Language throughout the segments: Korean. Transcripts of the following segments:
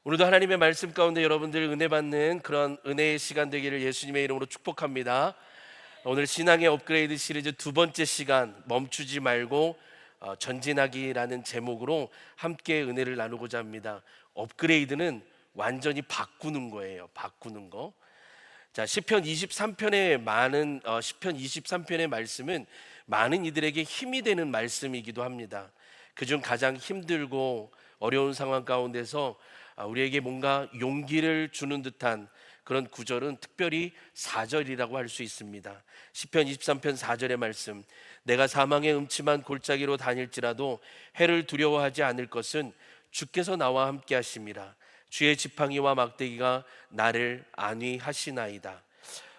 오늘도 하나님의 말씀 가운데 여러분들 은혜 받는 그런 은혜의 시간 되기를 예수님의 이름으로 축복합니다. 오늘 신앙의 업그레이드 시리즈 두 번째 시간, 멈추지 말고 전진하기라는 제목으로 함께 은혜를 나누고자 합니다. 업그레이드는 완전히 바꾸는 거예요. 바꾸는 거. 자, 시편 23편의 시편 23편의 말씀은 많은 이들에게 힘이 되는 말씀이기도 합니다. 그중 가장 힘들고 어려운 상황 가운데서 우리에게 뭔가 용기를 주는 듯한 그런 구절은 특별히 4절이라고 할 수 있습니다. 시편 23편 4절의 말씀, 내가 사망의 음침한 골짜기로 다닐지라도 해를 두려워하지 않을 것은 주께서 나와 함께 하심이라. 주의 지팡이와 막대기가 나를 안위하시나이다.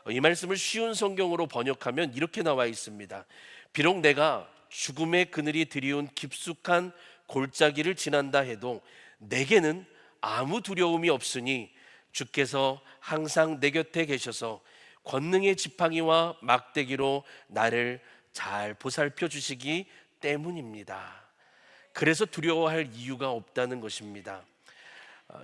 이 말씀을 쉬운 성경으로 번역하면 이렇게 나와 있습니다. 비록 내가 죽음의 그늘이 드리운 깊숙한 골짜기를 지난다 해도 내게는 아무 두려움이 없으니 주께서 항상 내 곁에 계셔서 권능의 지팡이와 막대기로 나를 잘 보살펴 주시기 때문입니다. 그래서 두려워할 이유가 없다는 것입니다.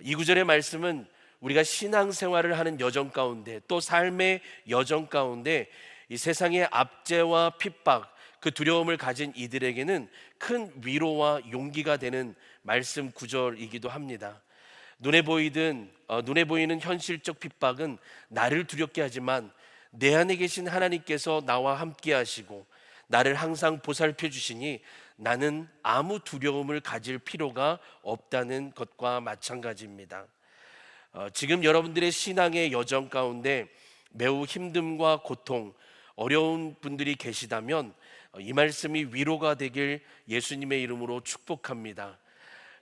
이 구절의 말씀은 우리가 신앙생활을 하는 여정 가운데, 또 삶의 여정 가운데 이 세상의 압제와 핍박, 그 두려움을 가진 이들에게는 큰 위로와 용기가 되는 말씀 구절이기도 합니다. 눈에 보이는 현실적 핍박은 나를 두렵게 하지만 내 안에 계신 하나님께서 나와 함께 하시고 나를 항상 보살펴 주시니 나는 아무 두려움을 가질 필요가 없다는 것과 마찬가지입니다. 지금 여러분들의 신앙의 여정 가운데 매우 힘듦과 고통, 어려운 분들이 계시다면 이 말씀이 위로가 되길 예수님의 이름으로 축복합니다.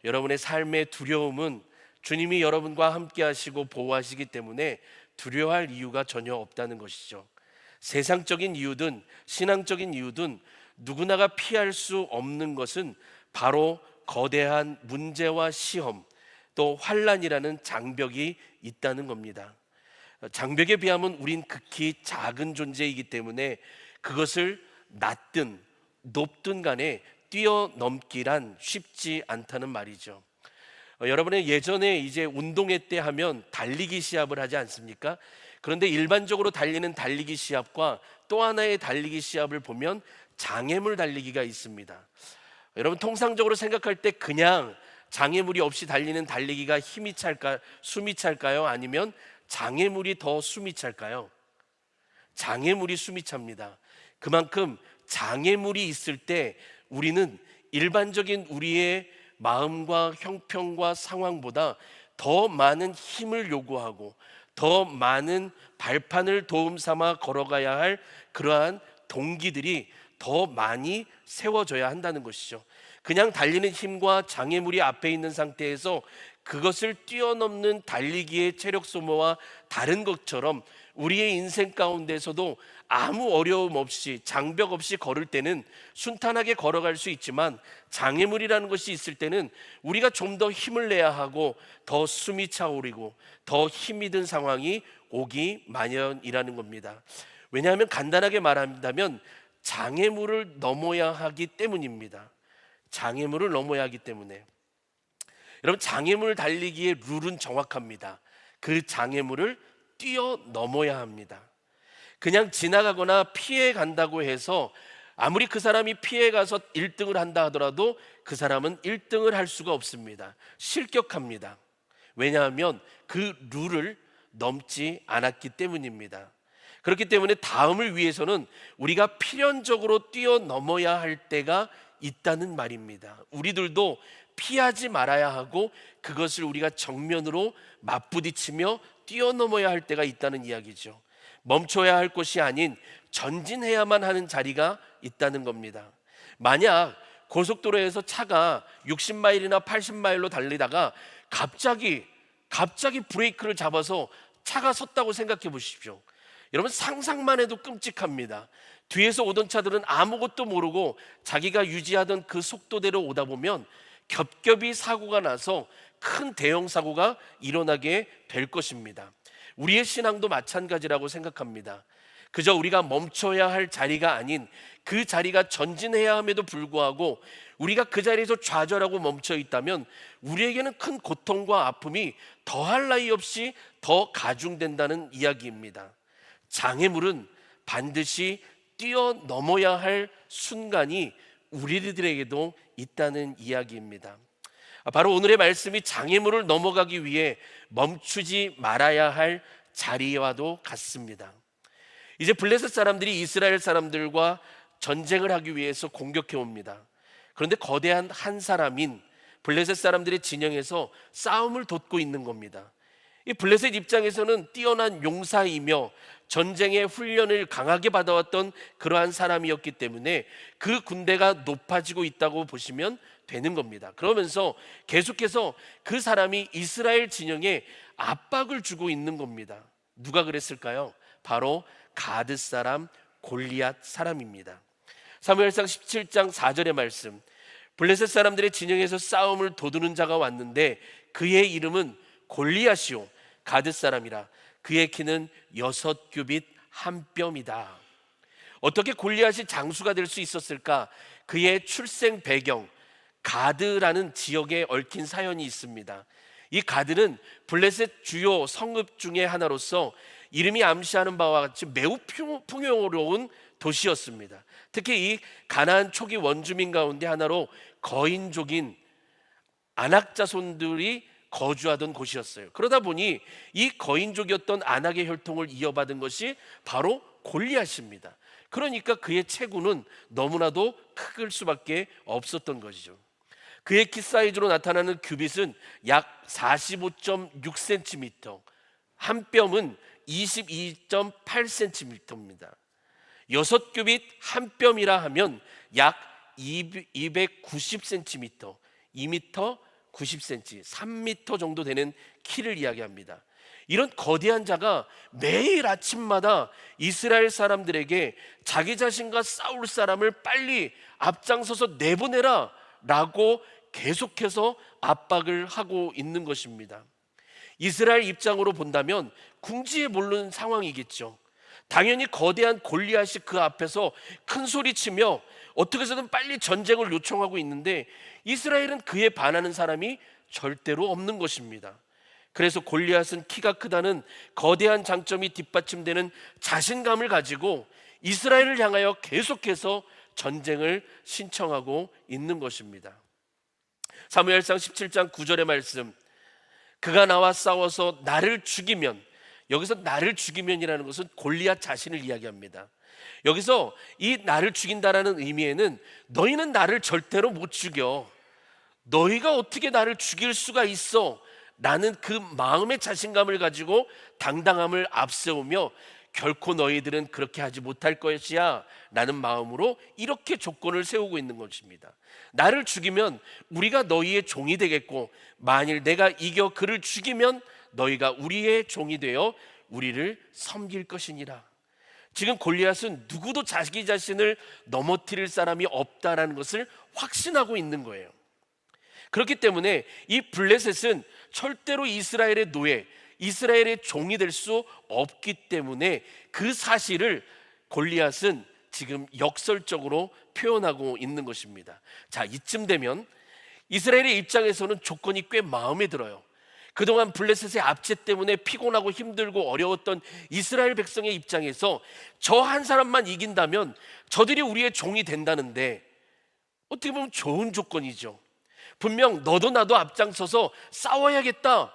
여러분의 삶의 두려움은 주님이 여러분과 함께 하시고 보호하시기 때문에 두려워할 이유가 전혀 없다는 것이죠. 세상적인 이유든 신앙적인 이유든 누구나가 피할 수 없는 것은 바로 거대한 문제와 시험, 또 환난이라는 장벽이 있다는 겁니다. 장벽에 비하면 우린 극히 작은 존재이기 때문에 그것을 낮든 높든 간에 뛰어넘기란 쉽지 않다는 말이죠. 여러분의 예전에 이제 운동회 때 하면 달리기 시합을 하지 않습니까? 그런데 일반적으로 달리는 달리기 시합과 또 하나의 달리기 시합을 보면 장애물 달리기가 있습니다. 여러분, 통상적으로 생각할 때 그냥 장애물이 없이 달리는 달리기가 숨이 찰까요? 아니면 장애물이 더 숨이 찰까요? 장애물이 숨이 찹니다. 그만큼 장애물이 있을 때 우리는 일반적인 우리의 마음과 형편과 상황보다 더 많은 힘을 요구하고 더 많은 발판을 도움 삼아 걸어가야 할 그러한 동기들이 더 많이 세워져야 한다는 것이죠. 그냥 달리는 힘과 장애물이 앞에 있는 상태에서 그것을 뛰어넘는 달리기의 체력 소모와 다른 것처럼 우리의 인생 가운데서도 아무 어려움 없이 장벽 없이 걸을 때는 순탄하게 걸어갈 수 있지만 장애물이라는 것이 있을 때는 우리가 좀 더 힘을 내야 하고 더 숨이 차오르고 더 힘이 든 상황이 오기 마련이라는 겁니다. 왜냐하면 간단하게 말한다면 장애물을 넘어야 하기 때문입니다. 장애물을 넘어야 하기 때문에. 여러분, 장애물 달리기의 룰은 정확합니다. 그 장애물을 뛰어넘어야 합니다. 그냥 지나가거나 피해 간다고 해서 아무리 그 사람이 피해 가서 1등을 한다 하더라도 그 사람은 1등을 할 수가 없습니다. 실격합니다. 왜냐하면 그 룰을 넘지 않았기 때문입니다. 그렇기 때문에 다음을 위해서는 우리가 필연적으로 뛰어넘어야 할 때가 있다는 말입니다. 우리들도 피하지 말아야 하고 그것을 우리가 정면으로 맞부딪히며 뛰어넘어야 할 때가 있다는 이야기죠. 멈춰야 할 곳이 아닌 전진해야만 하는 자리가 있다는 겁니다. 만약 고속도로에서 차가 60마일이나 80마일로 달리다가 갑자기 브레이크를 잡아서 차가 섰다고 생각해 보십시오. 여러분, 상상만 해도 끔찍합니다. 뒤에서 오던 차들은 아무것도 모르고 자기가 유지하던 그 속도대로 오다 보면 겹겹이 사고가 나서 큰 대형 사고가 일어나게 될 것입니다. 우리의 신앙도 마찬가지라고 생각합니다. 그저 우리가 멈춰야 할 자리가 아닌 그 자리가 전진해야 함에도 불구하고 우리가 그 자리에서 좌절하고 멈춰 있다면 우리에게는 큰 고통과 아픔이 더할 나위 없이 더 가중된다는 이야기입니다. 장애물은 반드시 뛰어넘어야 할 순간이 우리들에게도 있다는 이야기입니다. 바로 오늘의 말씀이 장애물을 넘어가기 위해 멈추지 말아야 할 자리와도 같습니다. 이제 블레셋 사람들이 이스라엘 사람들과 전쟁을 하기 위해서 공격해 옵니다. 그런데 거대한 한 사람인 블레셋 사람들의 진영에서 싸움을 돋고 있는 겁니다. 이 블레셋 입장에서는 뛰어난 용사이며 전쟁의 훈련을 강하게 받아왔던 그러한 사람이었기 때문에 그 군대가 높아지고 있다고 보시면 되는 겁니다. 그러면서 계속해서 그 사람이 이스라엘 진영에 압박을 주고 있는 겁니다. 누가 그랬을까요? 바로 가드 사람 골리앗 사람입니다. 사무엘상 17장 4절의 말씀, 블레셋 사람들의 진영에서 싸움을 도두는 자가 왔는데 그의 이름은 골리앗이요 가드 사람이라. 그의 키는 6규빗 한 뼘이다. 어떻게 골리앗이 장수가 될 수 있었을까? 그의 출생 배경, 가드라는 지역에 얽힌 사연이 있습니다. 이 가드는 블레셋 주요 성읍 중에 하나로서 이름이 암시하는 바와 같이 매우 풍요로운 도시였습니다. 특히 이 가나안 초기 원주민 가운데 하나로 거인족인 아낙 자손들이 거주하던 곳이었어요. 그러다 보니 이 거인족이었던 아낙의 혈통을 이어받은 것이 바로 골리앗입니다. 그러니까 그의 체구는 너무나도 클 수밖에 없었던 것이죠. 그의 키 사이즈로 나타나는 규빗은 약 45.6cm, 한 뼘은 22.8cm입니다. 6규빗 한 뼘이라 하면 약 290cm, 2m 90cm, 3m 정도 되는 키를 이야기합니다. 이런 거대한 자가 매일 아침마다 이스라엘 사람들에게 자기 자신과 싸울 사람을 빨리 앞장서서 내보내라 라고 계속해서 압박을 하고 있는 것입니다. 이스라엘 입장으로 본다면 궁지에 몰린 상황이겠죠. 당연히 거대한 골리앗이 그 앞에서 큰 소리치며 어떻게 해서든 빨리 전쟁을 요청하고 있는데 이스라엘은 그에 반하는 사람이 절대로 없는 것입니다. 그래서 골리앗은 키가 크다는 거대한 장점이 뒷받침되는 자신감을 가지고 이스라엘을 향하여 계속해서 전쟁을 신청하고 있는 것입니다. 사무엘상 17장 9절의 말씀, 그가 나와 싸워서 나를 죽이면, 여기서 나를 죽이면이라는 것은 골리앗 자신을 이야기합니다. 여기서 이 나를 죽인다라는 의미에는 너희는 나를 절대로 못 죽여, 너희가 어떻게 나를 죽일 수가 있어 라는 그 마음의 자신감을 가지고 당당함을 앞세우며 결코 너희들은 그렇게 하지 못할 것이야 라는 마음으로 이렇게 조건을 세우고 있는 것입니다. 나를 죽이면 우리가 너희의 종이 되겠고, 만일 내가 이겨 그를 죽이면 너희가 우리의 종이 되어 우리를 섬길 것이니라. 지금 골리앗은 누구도 자기 자신을 넘어뜨릴 사람이 없다라는 것을 확신하고 있는 거예요. 그렇기 때문에 이 블레셋은 절대로 이스라엘의 노예, 이스라엘의 종이 될 수 없기 때문에 그 사실을 골리앗은 지금 역설적으로 표현하고 있는 것입니다. 자, 이쯤 되면 이스라엘의 입장에서는 조건이 꽤 마음에 들어요. 그동안 블레셋의 압제 때문에 피곤하고 힘들고 어려웠던 이스라엘 백성의 입장에서 저 한 사람만 이긴다면 저들이 우리의 종이 된다는데 어떻게 보면 좋은 조건이죠. 분명 너도 나도 앞장서서 싸워야겠다,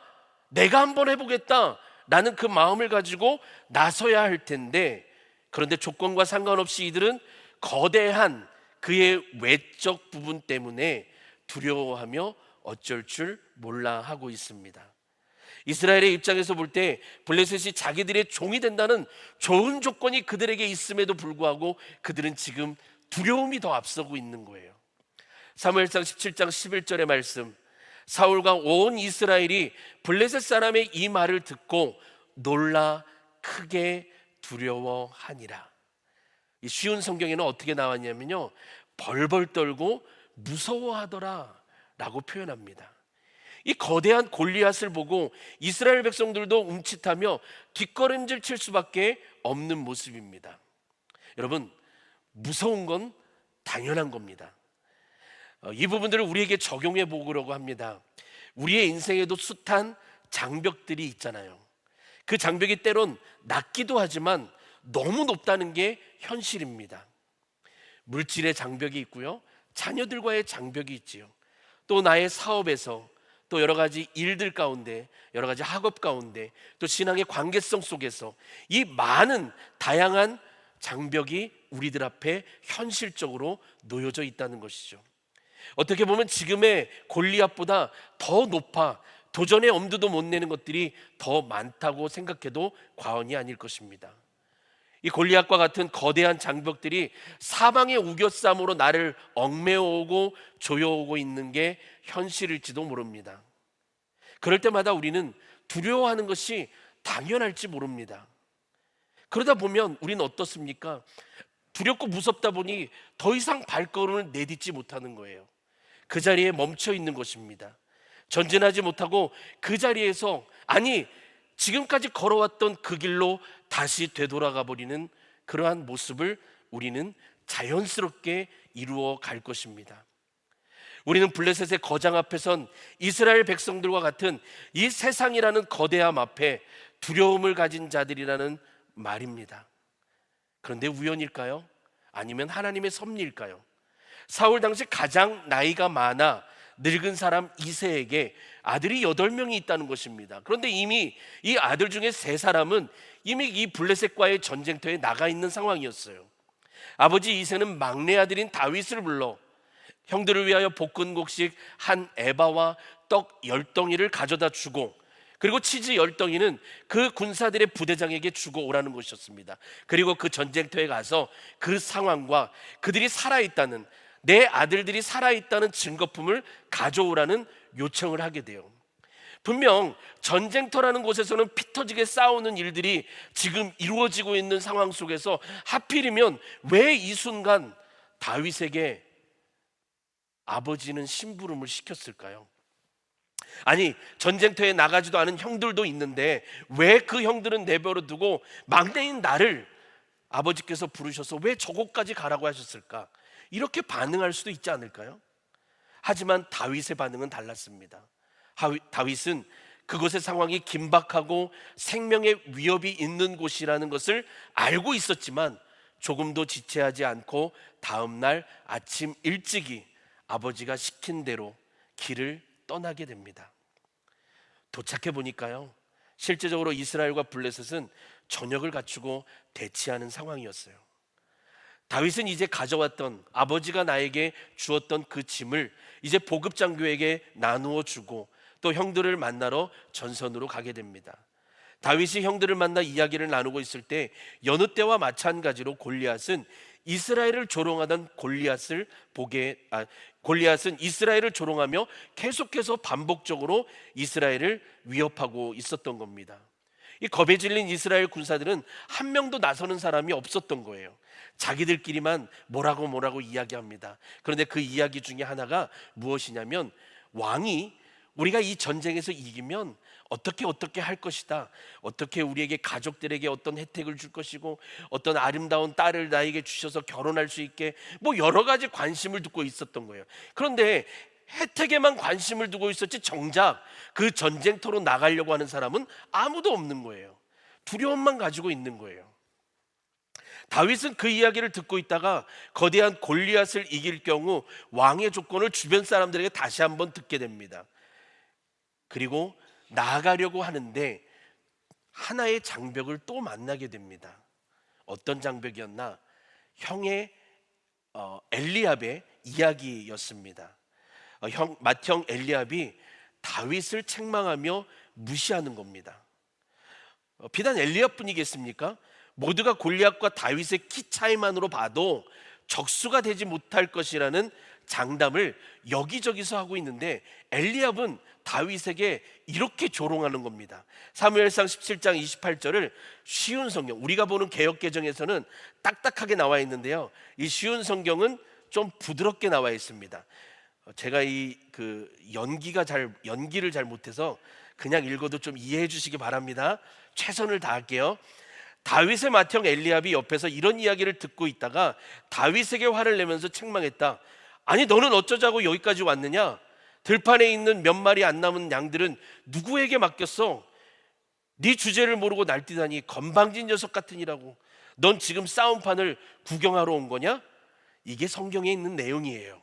내가 한번 해보겠다 라는 그 마음을 가지고 나서야 할 텐데, 그런데 조건과 상관없이 이들은 거대한 그의 외적 부분 때문에 두려워하며 어쩔 줄 몰라 하고 있습니다. 이스라엘의 입장에서 볼 때 블레셋이 자기들의 종이 된다는 좋은 조건이 그들에게 있음에도 불구하고 그들은 지금 두려움이 더 앞서고 있는 거예요. 사무엘상 17장 11절의 말씀, 사울과 온 이스라엘이 블레셋 사람의 이 말을 듣고 놀라 크게 두려워하니라. 이 쉬운 성경에는 어떻게 나왔냐면요, 벌벌 떨고 무서워하더라 라고 표현합니다. 이 거대한 골리앗을 보고 이스라엘 백성들도 움찔하며 뒷걸음질 칠 수밖에 없는 모습입니다. 여러분, 무서운 건 당연한 겁니다. 이 부분들을 우리에게 적용해 보려고 합니다. 우리의 인생에도 숱한 장벽들이 있잖아요. 그 장벽이 때론 낮기도 하지만 너무 높다는 게 현실입니다. 물질의 장벽이 있고요, 자녀들과의 장벽이 있지요. 또 나의 사업에서, 또 여러 가지 일들 가운데, 여러 가지 학업 가운데, 또 신앙의 관계성 속에서 이 많은 다양한 장벽이 우리들 앞에 현실적으로 놓여져 있다는 것이죠. 어떻게 보면 지금의 골리앗보다 더 높아 도전의 엄두도 못 내는 것들이 더 많다고 생각해도 과언이 아닐 것입니다. 이 골리앗과 같은 거대한 장벽들이 사방의 우겨쌈으로 나를 얽매어오고 조여오고 있는 게 현실일지도 모릅니다. 그럴 때마다 우리는 두려워하는 것이 당연할지 모릅니다. 그러다 보면 우리는 어떻습니까? 두렵고 무섭다 보니 더 이상 발걸음을 내딛지 못하는 거예요. 그 자리에 멈춰 있는 것입니다. 전진하지 못하고 그 자리에서, 아니 지금까지 걸어왔던 그 길로 다시 되돌아가 버리는 그러한 모습을 우리는 자연스럽게 이루어 갈 것입니다. 우리는 블레셋의 거장 앞에선 이스라엘 백성들과 같은 이 세상이라는 거대함 앞에 두려움을 가진 자들이라는 말입니다. 그런데 우연일까요? 아니면 하나님의 섭리일까요? 사울 당시 가장 나이가 많아 늙은 사람 이새에게 아들이 8명이 있다는 것입니다. 그런데 이미 이 아들 중에 3사람은 이미 이 블레셋과의 전쟁터에 나가 있는 상황이었어요. 아버지 이새는 막내 아들인 다윗을 불러 형들을 위하여 볶은 곡식 한 에바와 떡 10덩이를 가져다 주고, 그리고 치즈 10덩이는 그 군사들의 부대장에게 주고 오라는 것이었습니다. 그리고 그 전쟁터에 가서 그 상황과 그들이 살아있다는, 내 아들들이 살아있다는 증거품을 가져오라는 요청을 하게 돼요. 분명 전쟁터라는 곳에서는 피 터지게 싸우는 일들이 지금 이루어지고 있는 상황 속에서 하필이면 왜 이 순간 다윗에게 아버지는 심부름을 시켰을까요? 아니, 전쟁터에 나가지도 않은 형들도 있는데 왜 그 형들은 내버려 두고 막내인 나를 아버지께서 부르셔서 왜 저곳까지 가라고 하셨을까? 이렇게 반응할 수도 있지 않을까요? 하지만 다윗의 반응은 달랐습니다. 다윗은 그곳의 상황이 긴박하고 생명의 위협이 있는 곳이라는 것을 알고 있었지만 조금도 지체하지 않고 다음 날 아침 일찍이 아버지가 시킨 대로 길을 떠나게 됩니다. 도착해 보니까요, 실제적으로 이스라엘과 블레셋은 전역을 갖추고 대치하는 상황이었어요. 다윗은 이제 가져왔던, 아버지가 나에게 주었던 그 짐을 이제 보급장교에게 나누어 주고 또 형들을 만나러 전선으로 가게 됩니다. 다윗이 형들을 만나 이야기를 나누고 있을 때 여느 때와 마찬가지로 골리앗은 이스라엘을 조롱하던 골리앗은 이스라엘을 조롱하며 계속해서 반복적으로 이스라엘을 위협하고 있었던 겁니다. 이 겁에 질린 이스라엘 군사들은 한 명도 나서는 사람이 없었던 거예요. 자기들끼리만 뭐라고 이야기합니다. 그런데 그 이야기 중에 하나가 무엇이냐면, 왕이 우리가 이 전쟁에서 이기면 어떻게 할 것이다, 어떻게 우리에게 가족들에게 어떤 혜택을 줄 것이고 어떤 아름다운 딸을 나에게 주셔서 결혼할 수 있게, 뭐 여러 가지 관심을 두고 있었던 거예요. 그런데 혜택에만 관심을 두고 있었지 정작 그 전쟁터로 나가려고 하는 사람은 아무도 없는 거예요. 두려움만 가지고 있는 거예요. 다윗은 그 이야기를 듣고 있다가 거대한 골리앗을 이길 경우 왕의 조건을 주변 사람들에게 다시 한번 듣게 됩니다. 그리고 나아가려고 하는데 하나의 장벽을 또 만나게 됩니다. 어떤 장벽이었나? 형의 엘리압의 이야기였습니다. 맏형 엘리압이 다윗을 책망하며 무시하는 겁니다. 비단 엘리압뿐이겠습니까? 모두가 골리앗과 다윗의 키 차이만으로 봐도 적수가 되지 못할 것이라는 장담을 여기저기서 하고 있는데 엘리압은 다윗에게 이렇게 조롱하는 겁니다. 사무엘상 17장 28절을 쉬운 성경, 우리가 보는 개역개정에서는 딱딱하게 나와 있는데요, 이 쉬운 성경은 좀 부드럽게 나와 있습니다. 제가 연기를 잘 못해서 그냥 읽어도 좀 이해해 주시기 바랍니다. 최선을 다할게요. 다윗의 맏형 엘리압이 옆에서 이런 이야기를 듣고 있다가 다윗에게 화를 내면서 책망했다. 아니, 너는 어쩌자고 여기까지 왔느냐? 들판에 있는 몇 마리 안 남은 양들은 누구에게 맡겼어? 네 주제를 모르고 날뛰다니 건방진 녀석 같으니라고. 넌 지금 싸움판을 구경하러 온 거냐? 이게 성경에 있는 내용이에요.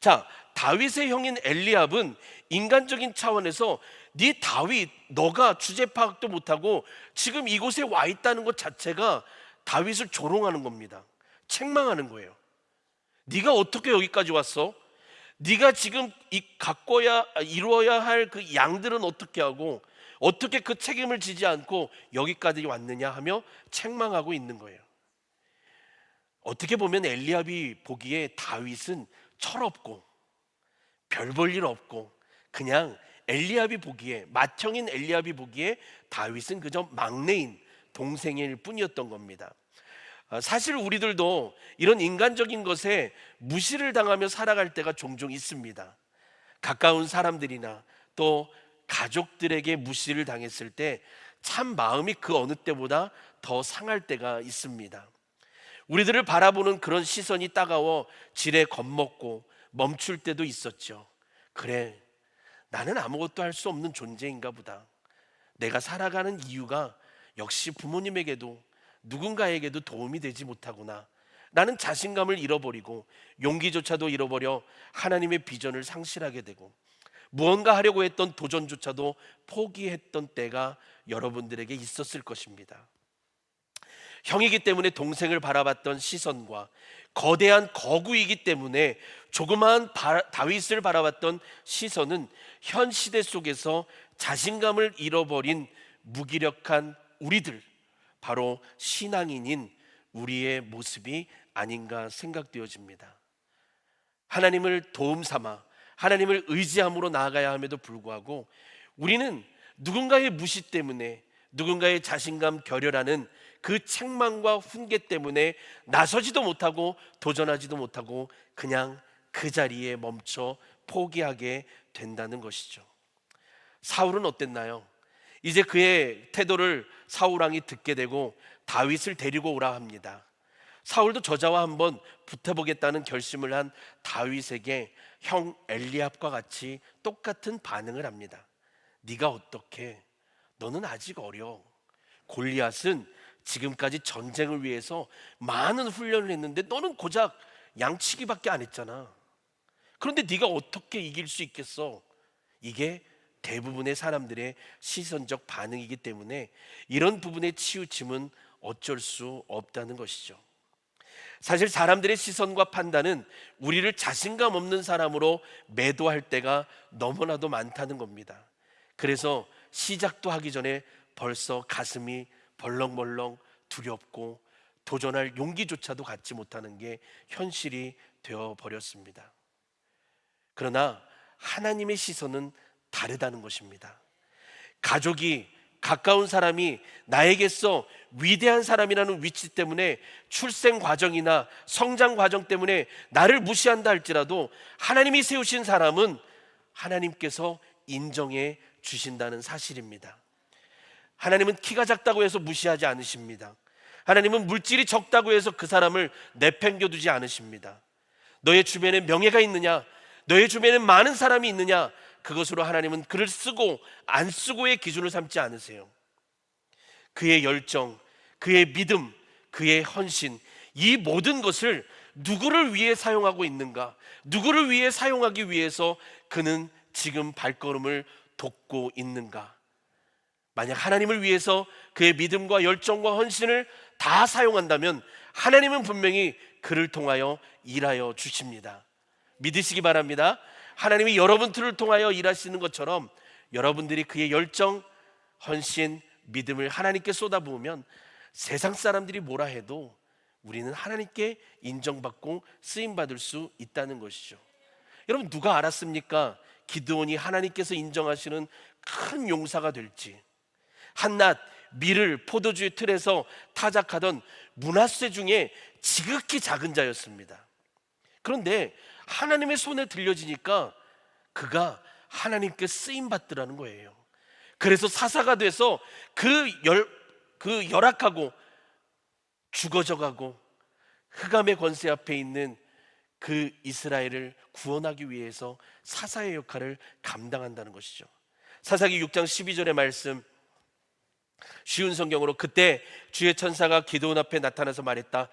자, 다윗의 형인 엘리압은 인간적인 차원에서 네 다윗, 너가 주제 파악도 못하고 지금 이곳에 와 있다는 것 자체가 다윗을 조롱하는 겁니다. 책망하는 거예요. 네가 어떻게 여기까지 왔어? 네가 지금 이루어야 할 그 양들은 어떻게 하고 어떻게 그 책임을 지지 않고 여기까지 왔느냐 하며 책망하고 있는 거예요. 어떻게 보면 엘리압이 보기에 다윗은 철없고 별 볼 일 없고 그냥 맏형인 엘리압이 보기에 다윗은 그저 막내인 동생일 뿐이었던 겁니다. 사실 우리들도 이런 인간적인 것에 무시를 당하며 살아갈 때가 종종 있습니다. 가까운 사람들이나 또 가족들에게 무시를 당했을 때 참 마음이 그 어느 때보다 더 상할 때가 있습니다. 우리들을 바라보는 그런 시선이 따가워 지레 겁먹고 멈출 때도 있었죠. 그래, 나는 아무것도 할 수 없는 존재인가 보다. 내가 살아가는 이유가 역시 부모님에게도 누군가에게도 도움이 되지 못하구나. 나는 자신감을 잃어버리고 용기조차도 잃어버려 하나님의 비전을 상실하게 되고 무언가 하려고 했던 도전조차도 포기했던 때가 여러분들에게 있었을 것입니다. 형이기 때문에 동생을 바라봤던 시선과 거대한 거구이기 때문에 조그마한 다윗을 바라봤던 시선은 현 시대 속에서 자신감을 잃어버린 무기력한 우리들, 바로 신앙인인 우리의 모습이 아닌가 생각되어집니다. 하나님을 도움 삼아 하나님을 의지함으로 나아가야 함에도 불구하고 우리는 누군가의 무시 때문에, 누군가의 자신감 결여라는 그 책망과 훈계 때문에 나서지도 못하고 도전하지도 못하고 그냥 그 자리에 멈춰 포기하게 된다는 것이죠. 사울은 어땠나요? 이제 그의 태도를 사울 왕이 듣게 되고 다윗을 데리고 오라 합니다. 사울도 저자와 한번 붙어보겠다는 결심을 한 다윗에게 형 엘리압과 같이 똑같은 반응을 합니다. 네가 어떻게? 너는 아직 어려. 골리앗은 지금까지 전쟁을 위해서 많은 훈련을 했는데 너는 고작 양치기밖에 안 했잖아. 그런데 네가 어떻게 이길 수 있겠어? 이게 대부분의 사람들의 시선적 반응이기 때문에 이런 부분의 치우침은 어쩔 수 없다는 것이죠. 사실 사람들의 시선과 판단은 우리를 자신감 없는 사람으로 매도할 때가 너무나도 많다는 겁니다. 그래서 시작도 하기 전에 벌써 가슴이 벌렁벌렁 두렵고 도전할 용기조차도 갖지 못하는 게 현실이 되어버렸습니다. 그러나 하나님의 시선은 다르다는 것입니다. 가족이, 가까운 사람이 나에게서 위대한 사람이라는 위치 때문에 출생 과정이나 성장 과정 때문에 나를 무시한다 할지라도 하나님이 세우신 사람은 하나님께서 인정해 주신다는 사실입니다. 하나님은 키가 작다고 해서 무시하지 않으십니다. 하나님은 물질이 적다고 해서 그 사람을 내팽겨두지 않으십니다. 너의 주변에 명예가 있느냐, 너의 주변에 많은 사람이 있느냐, 그것으로 하나님은 그를 쓰고 안 쓰고의 기준을 삼지 않으세요. 그의 열정, 그의 믿음, 그의 헌신, 이 모든 것을 누구를 위해 사용하고 있는가, 누구를 위해 사용하기 위해서 그는 지금 발걸음을 돋고 있는가. 만약 하나님을 위해서 그의 믿음과 열정과 헌신을 다 사용한다면 하나님은 분명히 그를 통하여 일하여 주십니다. 믿으시기 바랍니다. 하나님이 여러분들을 통하여 일하시는 것처럼 여러분들이 그의 열정, 헌신, 믿음을 하나님께 쏟아부으면 세상 사람들이 뭐라 해도 우리는 하나님께 인정받고 쓰임받을 수 있다는 것이죠. 여러분, 누가 알았습니까? 기드온이 하나님께서 인정하시는 큰 용사가 될지. 한낱 밀을 포도주의 틀에서 타작하던 므낫세 중에 지극히 작은 자였습니다. 그런데 하나님의 손에 들려지니까 그가 하나님께 쓰임 받더라는 거예요. 그래서 사사가 돼서 그 열악하고 죽어져가고 흑암의 권세 앞에 있는 그 이스라엘을 구원하기 위해서 사사의 역할을 감당한다는 것이죠. 사사기 6장 12절의 말씀, 쉬운 성경으로, 그때 주의 천사가 기드온 앞에 나타나서 말했다.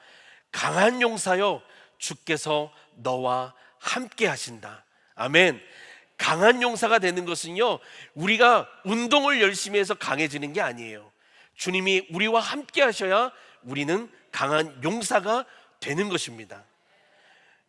강한 용사여, 주께서 너와 함께 하신다. 아멘. 강한 용사가 되는 것은요, 우리가 운동을 열심히 해서 강해지는 게 아니에요. 주님이 우리와 함께 하셔야 우리는 강한 용사가 되는 것입니다.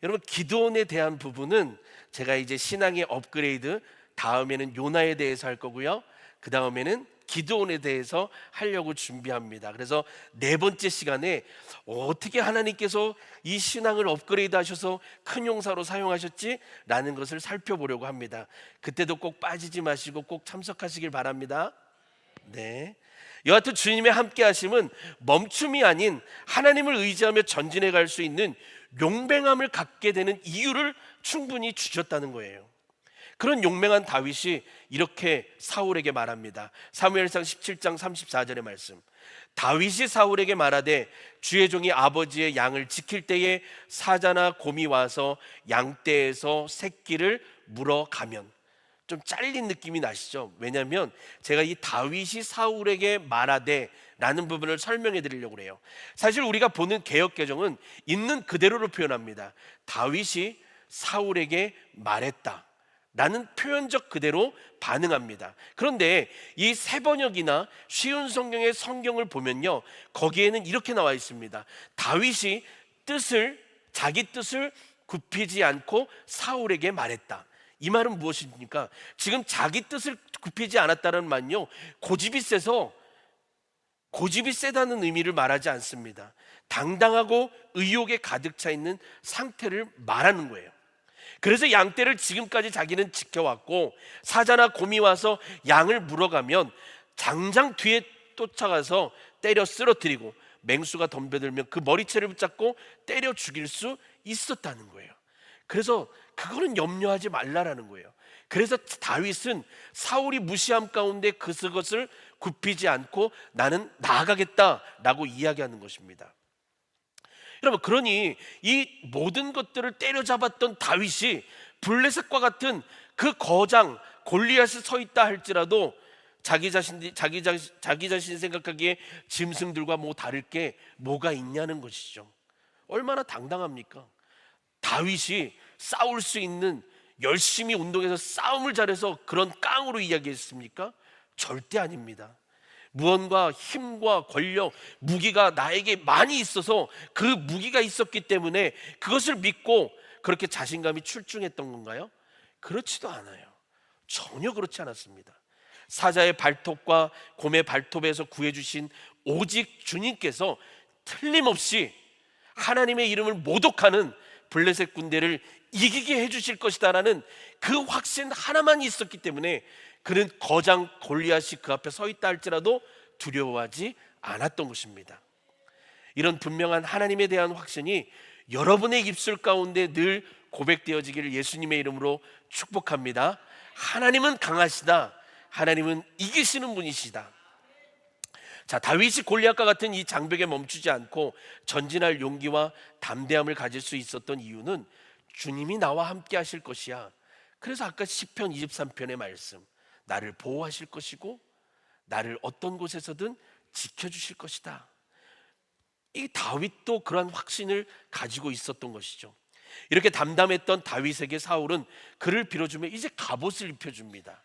여러분, 기드온에 대한 부분은 제가 이제 신앙의 업그레이드 다음에는 요나에 대해서 할 거고요, 그 다음에는 기드온에 대해서 하려고 준비합니다. 그래서 네 번째 시간에 어떻게 하나님께서 이 신앙을 업그레이드 하셔서 큰 용사로 사용하셨지? 라는 것을 살펴보려고 합니다. 그때도 꼭 빠지지 마시고 꼭 참석하시길 바랍니다. 네. 여하튼 주님의 함께 하심은 멈춤이 아닌 하나님을 의지하며 전진해 갈 수 있는 용맹함을 갖게 되는 이유를 충분히 주셨다는 거예요. 그런 용맹한 다윗이 이렇게 사울에게 말합니다. 사무엘상 17장 34절의 말씀. 다윗이 사울에게 말하되 주의 종이 아버지의 양을 지킬 때에 사자나 곰이 와서 양떼에서 새끼를 물어가면. 좀 잘린 느낌이 나시죠? 왜냐하면 제가 이 다윗이 사울에게 말하되 라는 부분을 설명해 드리려고 해요. 사실 우리가 보는 개역개정은 있는 그대로를 표현합니다. 다윗이 사울에게 말했다 라는 표현적 그대로 반응합니다. 그런데 이 세번역이나 쉬운 성경의 성경을 보면요, 거기에는 이렇게 나와 있습니다. 다윗이 자기 뜻을 굽히지 않고 사울에게 말했다. 이 말은 무엇입니까? 지금 자기 뜻을 굽히지 않았다는 말은요, 고집이 세다는 의미를 말하지 않습니다. 당당하고 의욕에 가득 차 있는 상태를 말하는 거예요. 그래서 양떼를 지금까지 자기는 지켜왔고, 사자나 곰이 와서 양을 물어가면 장장 뒤에 쫓아가서 때려 쓰러뜨리고 맹수가 덤벼들면 그 머리채를 붙잡고 때려 죽일 수 있었다는 거예요. 그래서 그거는 염려하지 말라라는 거예요. 그래서 다윗은 사울이 무시함 가운데 그것을 굽히지 않고 나는 나아가겠다라고 이야기하는 것입니다. 여러분, 그러니 이 모든 것들을 때려잡았던 다윗이 블레셋과 같은 그 거장 골리앗이 서 있다 할지라도 자기 자신이 생각하기에 짐승들과 뭐 다를 게 뭐가 있냐는 것이죠. 얼마나 당당합니까? 다윗이 싸울 수 있는, 열심히 운동해서 싸움을 잘해서 그런 깡으로 이야기했습니까? 절대 아닙니다. 무언가 힘과 권력, 무기가 나에게 많이 있어서 그 무기가 있었기 때문에 그것을 믿고 그렇게 자신감이 출중했던 건가요? 그렇지도 않아요. 전혀 그렇지 않았습니다. 사자의 발톱과 곰의 발톱에서 구해주신 오직 주님께서 틀림없이 하나님의 이름을 모독하는 블레셋 군대를 이기게 해주실 것이다라는 그 확신 하나만 있었기 때문에 그는 거장 골리앗이 그 앞에 서 있다 할지라도 두려워하지 않았던 것입니다. 이런 분명한 하나님에 대한 확신이 여러분의 입술 가운데 늘 고백되어지기를 예수님의 이름으로 축복합니다. 하나님은 강하시다. 하나님은 이기시는 분이시다. 자, 다윗이 골리앗과 같은 이 장벽에 멈추지 않고 전진할 용기와 담대함을 가질 수 있었던 이유는 주님이 나와 함께 하실 것이야. 그래서 아까 시편 23편의 말씀, 나를 보호하실 것이고 나를 어떤 곳에서든 지켜주실 것이다. 이 다윗도 그러한 확신을 가지고 있었던 것이죠. 이렇게 담담했던 다윗에게 사울은 그를 빌어주며 이제 갑옷을 입혀줍니다.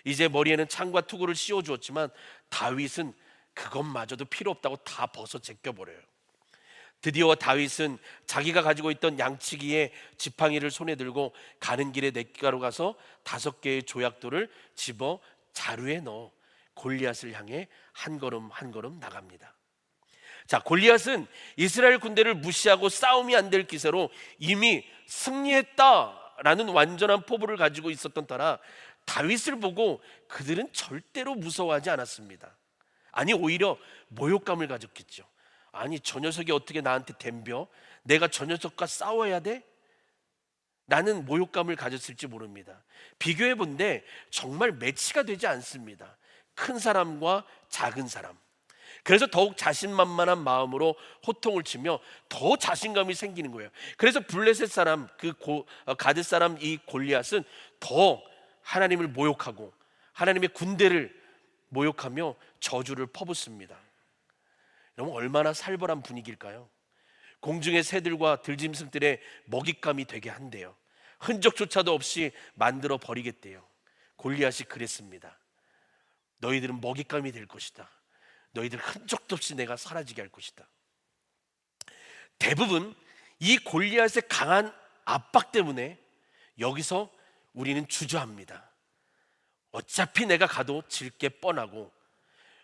이제 머리에는 창과 투구를 씌워주었지만 다윗은 그것마저도 필요 없다고 다 벗어 제껴버려요. 드디어 다윗은 자기가 가지고 있던 양치기에 지팡이를 손에 들고 가는 길에 냇가로 가서 5개의 조약돌을 집어 자루에 넣어 골리앗을 향해 한 걸음 한 걸음 나갑니다. 자, 골리앗은 이스라엘 군대를 무시하고 싸움이 안 될 기세로 이미 승리했다라는 완전한 포부를 가지고 있었던 터라 다윗을 보고 그들은 절대로 무서워하지 않았습니다. 아니, 오히려 모욕감을 가졌겠죠. 아니, 저 녀석이 어떻게 나한테 덤벼? 내가 저 녀석과 싸워야 돼? 라는 모욕감을 가졌을지 모릅니다. 비교해 본데 정말 매치가 되지 않습니다. 큰 사람과 작은 사람. 그래서 더욱 자신만만한 마음으로 호통을 치며 더 자신감이 생기는 거예요. 그래서 블레셋 사람, 가드 사람 이 골리앗은 더 하나님을 모욕하고 하나님의 군대를 모욕하며 저주를 퍼붓습니다. 여러분, 얼마나 살벌한 분위기일까요? 공중의 새들과 들짐승들의 먹잇감이 되게 한대요. 흔적조차도 없이 만들어 버리겠대요. 골리앗이 그랬습니다. 너희들은 먹잇감이 될 것이다. 너희들 흔적도 없이 내가 사라지게 할 것이다. 대부분 이 골리앗의 강한 압박 때문에 여기서 우리는 주저합니다. 어차피 내가 가도 질 게 뻔하고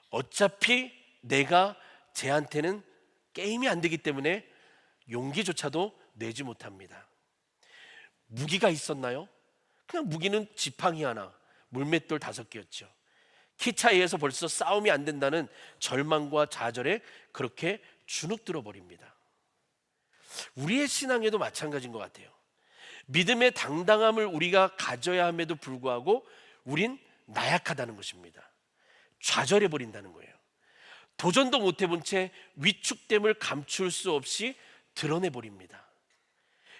어차피 내가 쟤한테는 게임이 안 되기 때문에 용기조차도 내지 못합니다. 무기가 있었나요? 그냥 무기는 지팡이 하나, 물맷돌 5개였죠. 키 차이에서 벌써 싸움이 안 된다는 절망과 좌절에 그렇게 주눅들어 버립니다. 우리의 신앙에도 마찬가지인 것 같아요. 믿음의 당당함을 우리가 가져야 함에도 불구하고 우린 나약하다는 것입니다. 좌절해 버린다는 거예요. 도전도 못 해본 채 위축됨을 감출 수 없이 드러내 버립니다.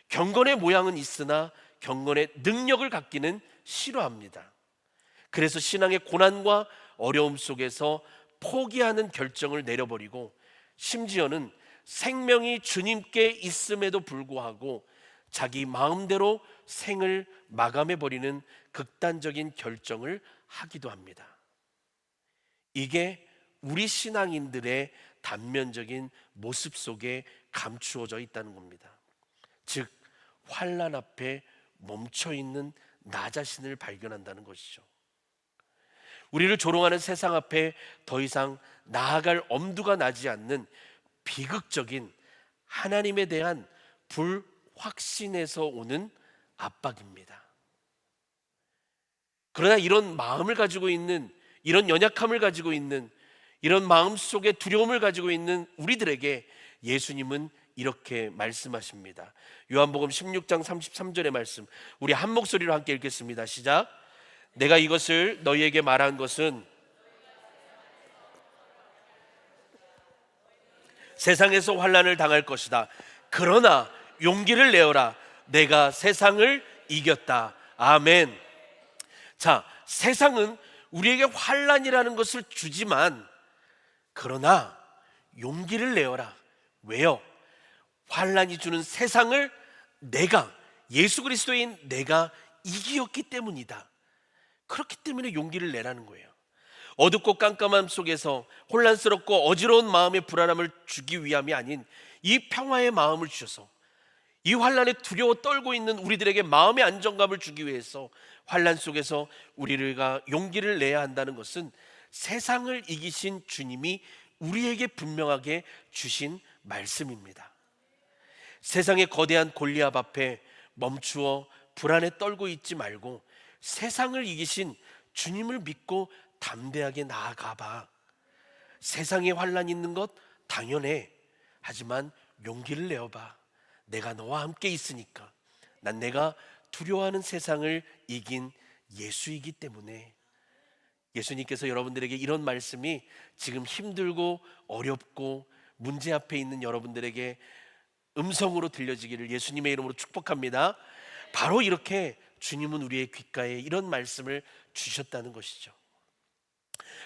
경건의 모양은 있으나 경건의 능력을 갖기는 싫어합니다. 그래서 신앙의 고난과 어려움 속에서 포기하는 결정을 내려버리고 심지어는 생명이 주님께 있음에도 불구하고 자기 마음대로 생을 마감해버리는 극단적인 결정을 하기도 합니다. 이게 우리 신앙인들의 단면적인 모습 속에 감추어져 있다는 겁니다. 즉, 환난 앞에 멈춰있는 나 자신을 발견한다는 것이죠. 우리를 조롱하는 세상 앞에 더 이상 나아갈 엄두가 나지 않는 비극적인 하나님에 대한 불확신에서 오는 압박입니다. 그러나 이런 마음을 가지고 있는, 이런 연약함을 가지고 있는, 이런 마음 속에 두려움을 가지고 있는 우리들에게 예수님은 이렇게 말씀하십니다. 요한복음 16장 33절의 말씀, 우리 한 목소리로 함께 읽겠습니다. 시작. 내가 이것을 너희에게 말한 것은 세상에서 환난을 당할 것이다. 그러나 용기를 내어라. 내가 세상을 이겼다. 아멘. 자, 세상은 우리에게 환난이라는 것을 주지만 그러나 용기를 내어라. 왜요? 환난이 주는 세상을 내가, 예수 그리스도인 내가 이기었기 때문이다. 그렇기 때문에 용기를 내라는 거예요. 어둡고 깜깜함 속에서 혼란스럽고 어지러운 마음의 불안함을 주기 위함이 아닌 이 평화의 마음을 주셔서 이 환난에 두려워 떨고 있는 우리들에게 마음의 안정감을 주기 위해서 환난 속에서 우리가 용기를 내야 한다는 것은 세상을 이기신 주님이 우리에게 분명하게 주신 말씀입니다. 세상의 거대한 골리앗 앞에 멈추어 불안에 떨고 있지 말고 세상을 이기신 주님을 믿고 담대하게 나아가봐. 세상에 환난이 있는 것 당연해. 하지만 용기를 내어봐. 내가 너와 함께 있으니까. 난 내가 두려워하는 세상을 이긴 예수이기 때문에. 예수님께서 여러분들에게 이런 말씀이 지금 힘들고 어렵고 문제 앞에 있는 여러분들에게 음성으로 들려지기를 예수님의 이름으로 축복합니다. 바로 이렇게 주님은 우리의 귓가에 이런 말씀을 주셨다는 것이죠.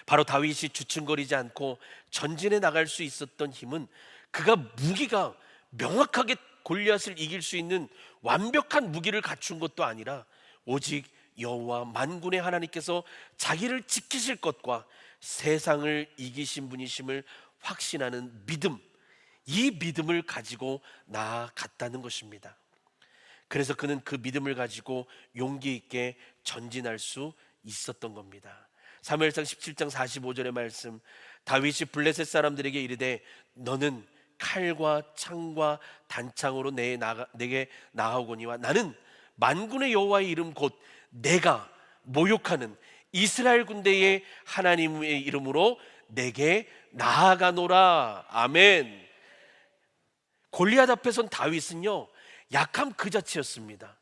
바로 다윗이 주춤거리지 않고 전진해 나갈 수 있었던 힘은 그가 무기가 명확하게 골리앗을 이길 수 있는 완벽한 무기를 갖춘 것도 아니라 오직 여호와 만군의 하나님께서 자기를 지키실 것과 세상을 이기신 분이심을 확신하는 믿음, 이 믿음을 가지고 나아갔다는 것입니다. 그래서 그는 그 믿음을 가지고 용기 있게 전진할 수 있었던 겁니다. 사무엘상 17장 45절의 말씀, 다윗이 블레셋 사람들에게 이르되 너는 칼과 창과 단창으로 내게 나아오거니와 나는 만군의 여호와의 이름 곧 내가 모욕하는 이스라엘 군대의 하나님의 이름으로 내게 나아가노라. 아멘. 골리앗 앞에 선 다윗은요 약함 그 자체였습니다.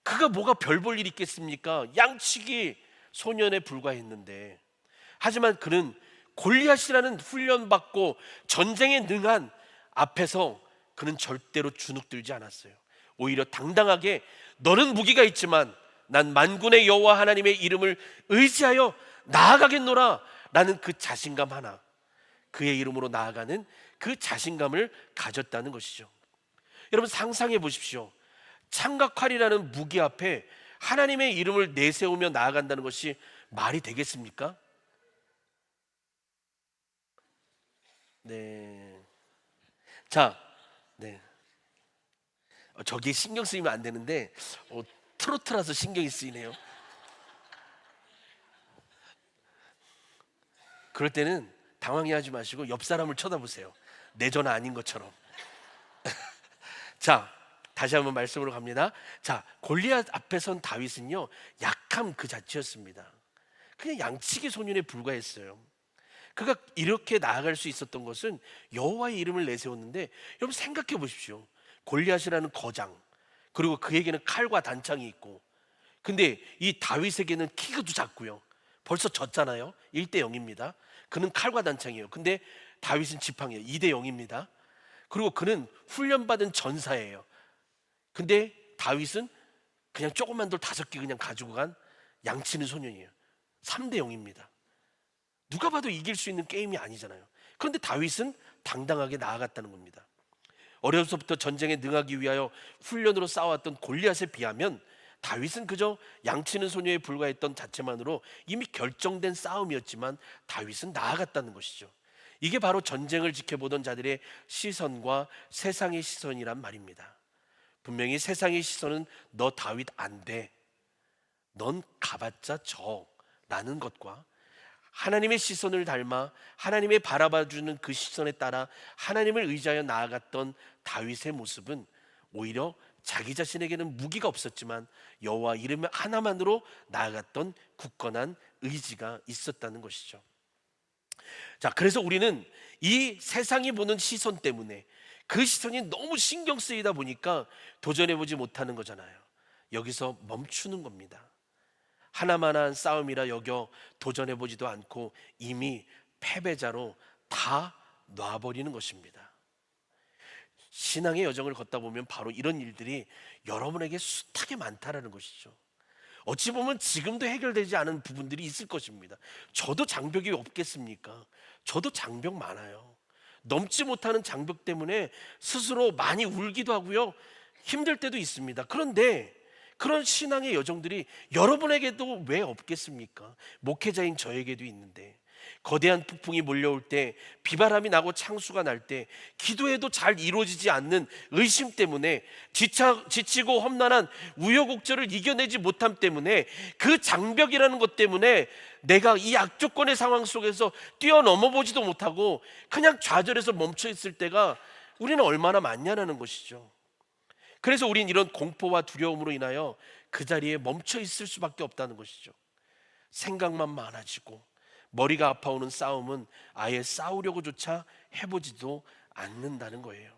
그가 뭐가 별 볼 일 있겠습니까? 양치기 소년에 불과했는데, 하지만 그는 골리앗이라는 훈련받고 전쟁에 능한 앞에서 그는 절대로 주눅들지 않았어요. 오히려 당당하게 너는 무기가 있지만 난 만군의 여호와 하나님의 이름을 의지하여 나아가겠노라 라는 그 자신감 하나, 그의 이름으로 나아가는 그 자신감을 가졌다는 것이죠. 여러분 상상해 보십시오. 창각활이라는 무기 앞에 하나님의 이름을 내세우며 나아간다는 것이 말이 되겠습니까? 네. 자, 네. 저기 신경 쓰이면 안 되는데 트로트라서 신경이 쓰이네요. 그럴 때는 당황해하지 마시고 옆 사람을 쳐다보세요. 내 전화 아닌 것처럼. 자, 다시 한번 말씀으로 갑니다. 자, 골리앗 앞에 선 다윗은요, 약함 그 자체였습니다. 그냥 양치기 소년에 불과했어요. 그가 이렇게 나아갈 수 있었던 것은 여호와의 이름을 내세웠는데, 여러분 생각해 보십시오. 골리앗이라는 거장, 그리고 그에게는 칼과 단창이 있고, 근데 이 다윗에게는 키가 작고요. 벌써 졌잖아요. 1대 0입니다. 그는 칼과 단창이에요. 근데 다윗은 지팡이에요. 2대 0입니다. 그리고 그는 훈련받은 전사예요. 근데 다윗은 그냥 조그만 돌 5개 그냥 가지고 간 양치는 소년이에요. 3대 0입니다. 누가 봐도 이길 수 있는 게임이 아니잖아요. 그런데 다윗은 당당하게 나아갔다는 겁니다. 어려서부터 전쟁에 능하기 위하여 훈련으로 싸워왔던 골리앗에 비하면 다윗은 그저 양치는 소녀에 불과했던 자체만으로 이미 결정된 싸움이었지만 다윗은 나아갔다는 것이죠. 이게 바로 전쟁을 지켜보던 자들의 시선과 세상의 시선이란 말입니다. 분명히 세상의 시선은 너 다윗 안 돼, 넌 가봤자 져 라는 것과, 하나님의 시선을 닮아 하나님의 바라봐주는 그 시선에 따라 하나님을 의지하여 나아갔던 다윗의 모습은 오히려 자기 자신에게는 무기가 없었지만 여호와 이름 하나만으로 나아갔던 굳건한 의지가 있었다는 것이죠. 자, 그래서 우리는 이 세상이 보는 시선 때문에 그 시선이 너무 신경 쓰이다 보니까 도전해보지 못하는 거잖아요. 여기서 멈추는 겁니다. 하나만한 싸움이라 여겨 도전해보지도 않고 이미 패배자로 다 놔버리는 것입니다. 신앙의 여정을 걷다 보면 바로 이런 일들이 여러분에게 숱하게 많다라는 것이죠. 어찌 보면 지금도 해결되지 않은 부분들이 있을 것입니다. 저도 장벽이 없겠습니까? 저도 장벽 많아요. 넘지 못하는 장벽 때문에 스스로 많이 울기도 하고요, 힘들 때도 있습니다. 그런데 그런 신앙의 여정들이 여러분에게도 왜 없겠습니까? 목회자인 저에게도 있는데, 거대한 폭풍이 몰려올 때, 비바람이 나고 창수가 날 때, 기도해도 잘 이루어지지 않는 의심 때문에, 지치고 험난한 우여곡절을 이겨내지 못함 때문에, 그 장벽이라는 것 때문에 내가 이 악조건의 상황 속에서 뛰어넘어 보지도 못하고 그냥 좌절해서 멈춰 있을 때가 우리는 얼마나 많냐는 것이죠. 그래서 우린 이런 공포와 두려움으로 인하여 그 자리에 멈춰 있을 수밖에 없다는 것이죠. 생각만 많아지고 머리가 아파오는 싸움은 아예 싸우려고조차 해보지도 않는다는 거예요.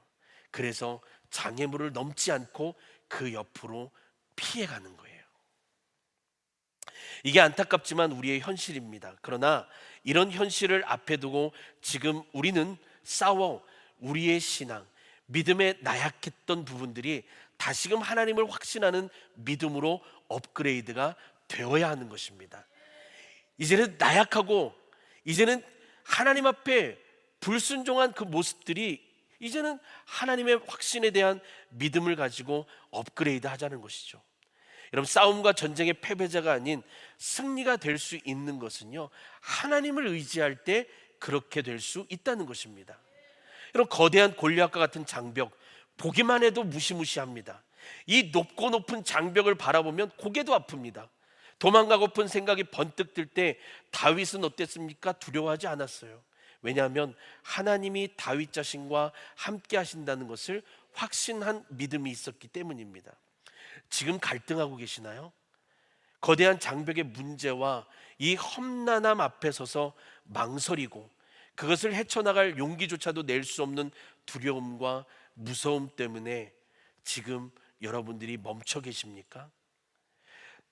그래서 장애물을 넘지 않고 그 옆으로 피해가는 거예요. 이게 안타깝지만 우리의 현실입니다. 그러나 이런 현실을 앞에 두고 지금 우리는 싸워 우리의 신앙, 믿음에 나약했던 부분들이 다시금 하나님을 확신하는 믿음으로 업그레이드가 되어야 하는 것입니다. 이제는 나약하고 이제는 하나님 앞에 불순종한 그 모습들이 이제는 하나님의 확신에 대한 믿음을 가지고 업그레이드 하자는 것이죠. 여러분, 싸움과 전쟁의 패배자가 아닌 승리가 될 수 있는 것은요, 하나님을 의지할 때 그렇게 될 수 있다는 것입니다. 여러분, 거대한 골리앗과 같은 장벽 보기만 해도 무시무시합니다. 이 높고 높은 장벽을 바라보면 고개도 아픕니다. 도망가고픈 생각이 번뜩 들 때 다윗은 어땠습니까? 두려워하지 않았어요. 왜냐하면 하나님이 다윗 자신과 함께 하신다는 것을 확신한 믿음이 있었기 때문입니다. 지금 갈등하고 계시나요? 거대한 장벽의 문제와 이 험난함 앞에 서서 망설이고 그것을 헤쳐나갈 용기조차도 낼 수 없는 두려움과 무서움 때문에 지금 여러분들이 멈춰 계십니까?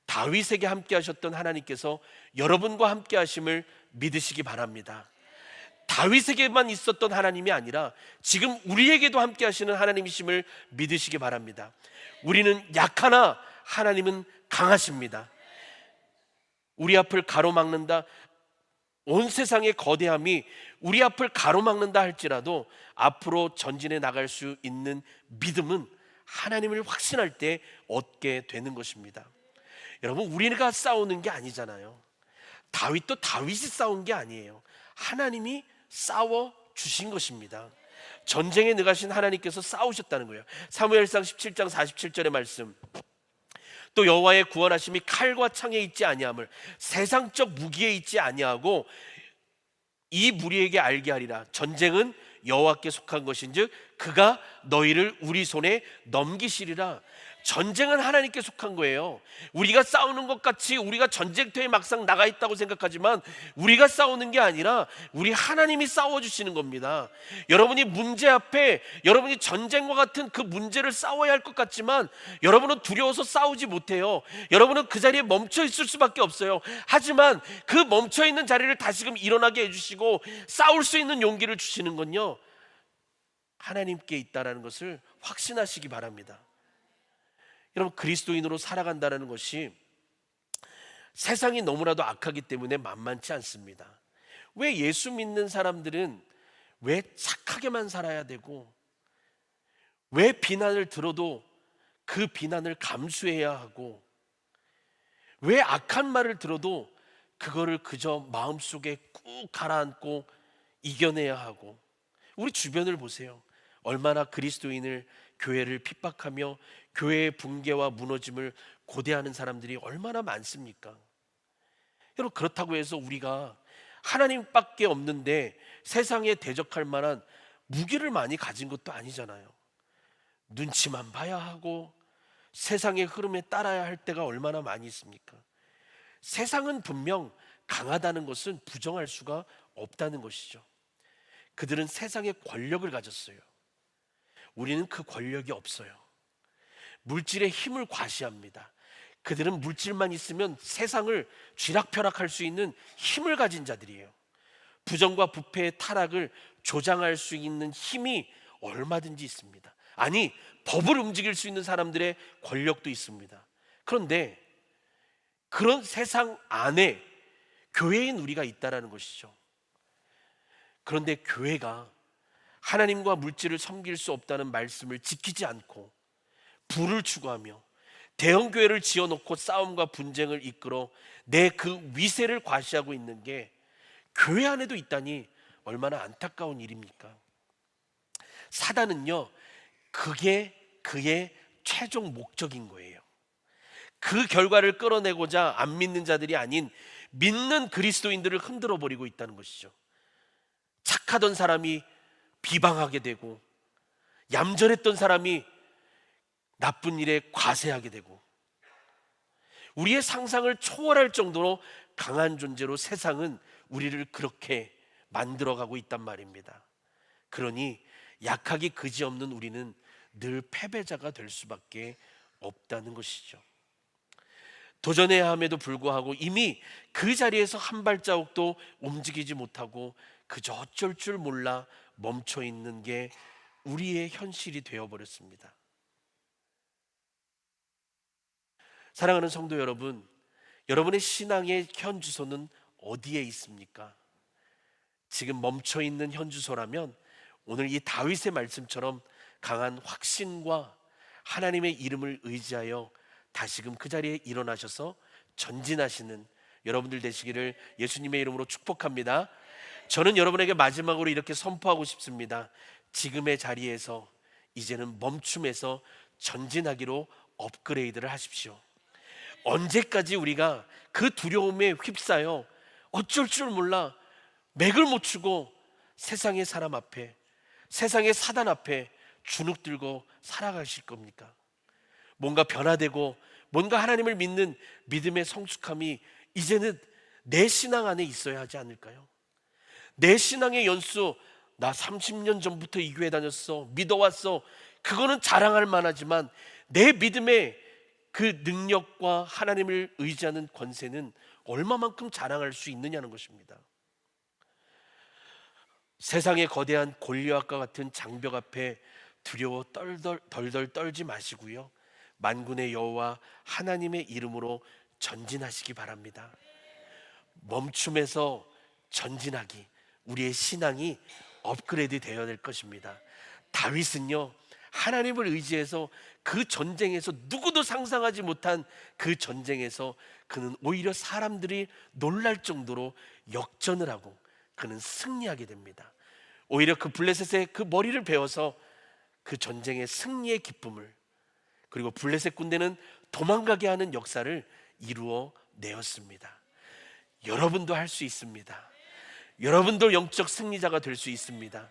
다윗에게 함께 하셨던 하나님께서 여러분과 함께 하심을 믿으시기 바랍니다. 다윗에게만 있었던 하나님이 아니라 지금 우리에게도 함께 하시는 하나님이심을 믿으시기 바랍니다. 우리는 약하나 하나님은 강하십니다. 우리 앞을 가로막는다, 온 세상의 거대함이 우리 앞을 가로막는다 할지라도 앞으로 전진해 나갈 수 있는 믿음은 하나님을 확신할 때 얻게 되는 것입니다. 여러분, 우리가 싸우는 게 아니잖아요. 다윗도 다윗이 싸운 게 아니에요. 하나님이 싸워 주신 것입니다. 전쟁에 나가신 하나님께서 싸우셨다는 거예요. 사무엘상 17장 47절의 말씀, 또 여호와의 구원하심이 칼과 창에 있지 아니함을 세상적 무기에 있지 아니하고 이 무리에게 알게 하리라. 전쟁은 여호와께 속한 것인즉 그가 너희를 우리 손에 넘기시리라. 전쟁은 하나님께 속한 거예요. 우리가 싸우는 것 같이 우리가 전쟁터에 막상 나가 있다고 생각하지만 우리가 싸우는 게 아니라 우리 하나님이 싸워주시는 겁니다. 여러분이 문제 앞에 여러분이 전쟁과 같은 그 문제를 싸워야 할 것 같지만 여러분은 두려워서 싸우지 못해요. 여러분은 그 자리에 멈춰 있을 수밖에 없어요. 하지만 그 멈춰 있는 자리를 다시금 일어나게 해주시고 싸울 수 있는 용기를 주시는 건요, 하나님께 있다라는 것을 확신하시기 바랍니다. 여러분, 그리스도인으로 살아간다는 것이 세상이 너무나도 악하기 때문에 만만치 않습니다. 왜 예수 믿는 사람들은 왜 착하게만 살아야 되고, 왜 비난을 들어도 그 비난을 감수해야 하고, 왜 악한 말을 들어도 그거를 그저 마음속에 꾹 가라앉고 이겨내야 하고. 우리 주변을 보세요. 얼마나 그리스도인을, 교회를 핍박하며 교회의 붕괴와 무너짐을 고대하는 사람들이 얼마나 많습니까? 여러분, 그렇다고 해서 우리가 하나님밖에 없는데 세상에 대적할 만한 무기를 많이 가진 것도 아니잖아요. 눈치만 봐야 하고 세상의 흐름에 따라야 할 때가 얼마나 많이 있습니까? 세상은 분명 강하다는 것은 부정할 수가 없다는 것이죠. 그들은 세상의 권력을 가졌어요. 우리는 그 권력이 없어요. 물질의 힘을 과시합니다. 그들은 물질만 있으면 세상을 쥐락펴락할 수 있는 힘을 가진 자들이에요. 부정과 부패의 타락을 조장할 수 있는 힘이 얼마든지 있습니다. 아니, 법을 움직일 수 있는 사람들의 권력도 있습니다. 그런데 그런 세상 안에 교회인 우리가 있다라는 것이죠. 그런데 교회가 하나님과 물질을 섬길 수 없다는 말씀을 지키지 않고 부를 추구하며 대형 교회를 지어놓고 싸움과 분쟁을 이끌어 내 그 위세를 과시하고 있는 게 교회 안에도 있다니 얼마나 안타까운 일입니까? 사단은요, 그게 그의 최종 목적인 거예요. 그 결과를 끌어내고자 안 믿는 자들이 아닌 믿는 그리스도인들을 흔들어 버리고 있다는 것이죠. 착하던 사람이 비방하게 되고, 얌전했던 사람이 나쁜 일에 과세하게 되고, 우리의 상상을 초월할 정도로 강한 존재로 세상은 우리를 그렇게 만들어가고 있단 말입니다. 그러니 약하기 그지없는 우리는 늘 패배자가 될 수밖에 없다는 것이죠. 도전해야 함에도 불구하고 이미 그 자리에서 한 발자국도 움직이지 못하고 그저 어쩔 줄 몰라 멈춰 있는 게 우리의 현실이 되어버렸습니다. 사랑하는 성도 여러분, 여러분의 신앙의 현 주소는 어디에 있습니까? 지금 멈춰 있는 현 주소라면 오늘 이 다윗의 말씀처럼 강한 확신과 하나님의 이름을 의지하여 다시금 그 자리에 일어나셔서 전진하시는 여러분들 되시기를 예수님의 이름으로 축복합니다. 저는 여러분에게 마지막으로 이렇게 선포하고 싶습니다. 지금의 자리에서 이제는 멈춤에서 전진하기로 업그레이드를 하십시오. 언제까지 우리가 그 두려움에 휩싸여 어쩔 줄 몰라 맥을 못 추고 세상의 사람 앞에, 세상의 사단 앞에 주눅 들고 살아가실 겁니까? 뭔가 변화되고 뭔가 하나님을 믿는 믿음의 성숙함이 이제는 내 신앙 안에 있어야 하지 않을까요? 내 신앙의 연수, 나 30년 전부터 이 교회 다녔어, 믿어왔어, 그거는 자랑할 만하지만 내 믿음의 그 능력과 하나님을 의지하는 권세는 얼마만큼 자랑할 수 있느냐는 것입니다. 세상의 거대한 골리앗과 같은 장벽 앞에 두려워 덜덜 떨지 마시고요, 만군의 여호와 하나님의 이름으로 전진하시기 바랍니다. 멈춤에서 전진하기, 우리의 신앙이 업그레이드 되어야 될 것입니다. 다윗은요, 하나님을 의지해서 그 전쟁에서, 누구도 상상하지 못한 그 전쟁에서 그는 오히려 사람들이 놀랄 정도로 역전을 하고 그는 승리하게 됩니다. 오히려 그 블레셋의 그 머리를 베어서 그 전쟁의 승리의 기쁨을, 그리고 블레셋 군대는 도망가게 하는 역사를 이루어 내었습니다. 여러분도 할 수 있습니다. 여러분도 영적 승리자가 될 수 있습니다.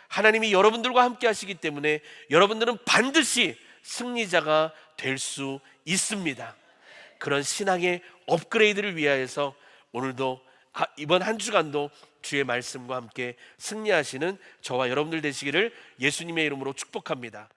하나님이 여러분들과 함께 하시기 때문에 여러분들은 반드시 승리자가 될 수 있습니다. 그런 신앙의 업그레이드를 위하여서 오늘도, 이번 한 주간도 주의 말씀과 함께 승리하시는 저와 여러분들 되시기를 예수님의 이름으로 축복합니다.